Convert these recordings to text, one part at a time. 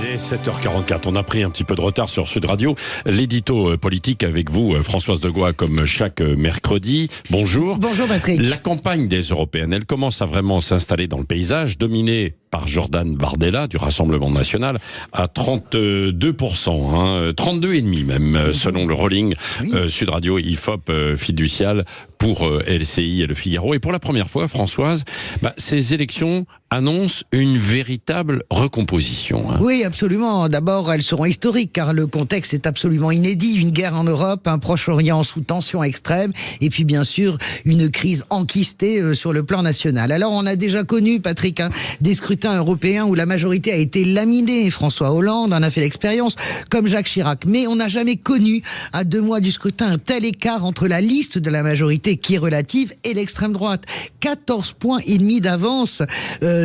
Et 7h44, on a pris un petit peu de retard sur Sud Radio. L'édito politique avec vous, Françoise Degois, comme chaque mercredi. Bonjour. Bonjour Patrick. La campagne des Européennes, elle commence à vraiment s'installer dans le paysage, dominée par Jordan Bardella du Rassemblement National à 32%, 32,5% même, selon le rolling Sud Radio, IFOP, fiducial pour LCI et Le Figaro. Et pour la première fois, Françoise, ces élections annoncent une véritable recomposition. Oui, absolument. D'abord, elles seront historiques, car le contexte est absolument inédit. Une guerre en Europe, un Proche-Orient sous tension extrême, et puis bien sûr, une crise enquistée sur le plan national. Alors, on a déjà connu, Patrick, des scrutins européens où la majorité a été laminée. François Hollande en a fait l'expérience, comme Jacques Chirac. Mais on n'a jamais connu, à 2 mois du scrutin, un tel écart entre la liste de la majorité, qui est relative, et l'extrême droite. 14,5 points d'avance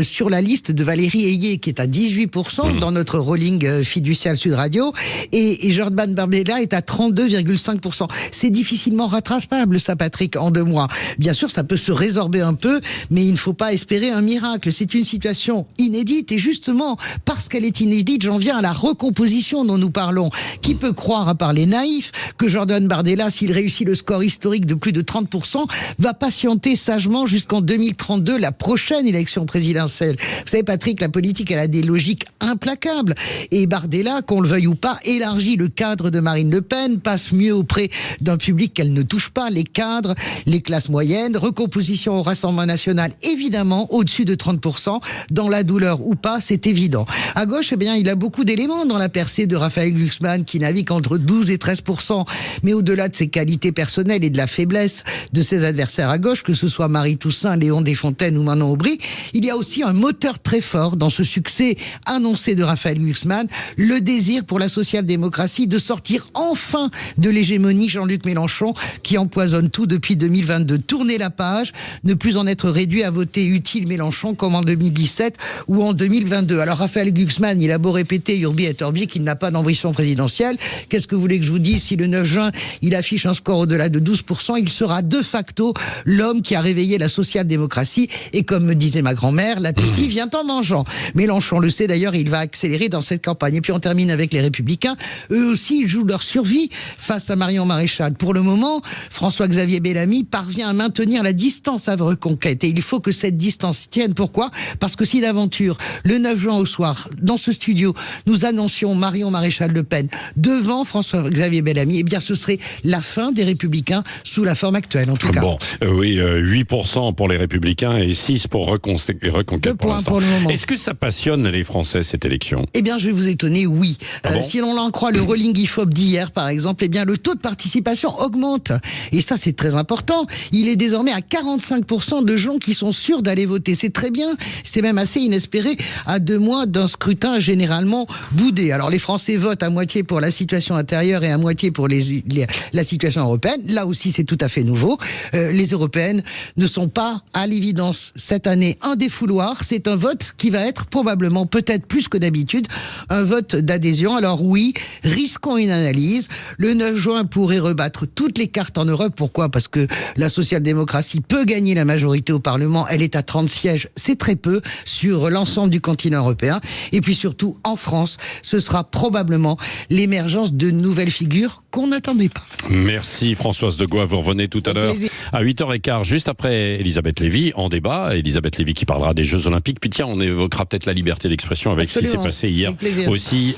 sur la liste de Valérie Ayé, qui est à 18% dans notre rolling fiducial Sud Radio, et Jordan Bardella est à 32,5%. C'est difficilement rattrapable, ça, Patrick, en 2 mois. Bien sûr, ça peut se résorber un peu, mais il ne faut pas espérer un miracle. C'est une situation inédite, et justement, parce qu'elle est inédite, j'en viens à la recomposition dont nous parlons. Qui peut croire, à part les naïfs, que Jordan Bardella, s'il réussit le score historique de plus de 30%, va patienter sagement jusqu'en 2032, la prochaine élection présidentielle. Vous savez, Patrick, la politique, elle a des logiques implacables. Et Bardella, qu'on le veuille ou pas, élargit le cadre de Marine Le Pen, passe mieux auprès d'un public qu'elle ne touche pas, les cadres, les classes moyennes, recomposition au Rassemblement National, évidemment, au-dessus de 30%, dans la douleur ou pas, c'est évident. À gauche, eh bien, il a beaucoup d'éléments dans la percée de Raphaël Glucksmann, qui navigue entre 12 et 13%. Mais au-delà de ses qualités personnelles et de la faiblesse de ses adversaires à gauche, que ce soit Marie Toussaint, Léon Desfontaines ou Manon Aubry, il y a aussi un moteur très fort dans ce succès annoncé de Raphaël Glucksmann, le désir pour la social-démocratie de sortir enfin de l'hégémonie Jean-Luc Mélenchon, qui empoisonne tout depuis 2022. Tourner la page, ne plus en être réduit à voter utile Mélenchon comme en 2017 ou en 2022. Alors Raphaël Glucksmann, il a beau répéter Urbi et Orbi qu'il n'a pas d'ambition présidentielle. Qu'est-ce que vous voulez que je vous dise? Si le 9 juin, il affiche un score au-delà de 12%, il sera de facto l'homme qui a réveillé la social-démocratie. Et comme me disait ma grand-mère, l'appétit vient en mangeant. Mélenchon le sait d'ailleurs, il va accélérer dans cette campagne. Et puis on termine avec les Républicains. Eux aussi, ils jouent leur survie face à Marion Maréchal. Pour le moment, François-Xavier Bellamy parvient à maintenir la distance à Reconquête. Et il faut que cette distance tienne. Pourquoi? Parce que si d'aventure, le 9 juin au soir, dans ce studio, nous annoncions Marion Maréchal Le Pen devant François-Xavier Bellamy, eh bien ce serait la fin des Républicains sous la forme actuelle, en tout cas. Bon, oui, 8% pour les Républicains et 6% pour Reconquête. 2 points pour le moment. Est-ce que ça passionne les Français, cette élection? Eh bien, je vais vous étonner, oui. Si l'on en croit le rolling IFOP d'hier, par exemple, eh bien, le taux de participation augmente. Et ça, c'est très important. Il est désormais à 45% de gens qui sont sûrs d'aller voter. C'est très bien. C'est même assez inespéré à 2 mois d'un scrutin généralement boudé. Alors, les Français votent à moitié pour la situation intérieure et à moitié pour la situation européenne. Là aussi, c'est tout à fait nouveau. Les européennes ne sont pas, à l'évidence, cette année, un défouloir. C'est un vote qui va être probablement, peut-être plus que d'habitude, un vote d'adhésion. Alors oui, risquons une analyse. Le 9 juin pourrait rebattre toutes les cartes en Europe. Pourquoi? Parce que la social-démocratie peut gagner la majorité au Parlement. Elle est à 30 sièges. C'est très peu sur l'ensemble du continent européen. Et puis surtout, en France, ce sera probablement l'émergence de nouvelles figures qu'on n'attendait pas. Merci Françoise Degois. Vous revenez tout à l'heure à 8h15, juste après Elisabeth Lévy, en débat. Elisabeth Lévy qui parlera des Jeux Olympiques. Puis tiens, on évoquera peut-être la liberté d'expression avec ce qui s'est passé hier aussi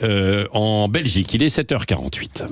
en Belgique. Il est 7h48.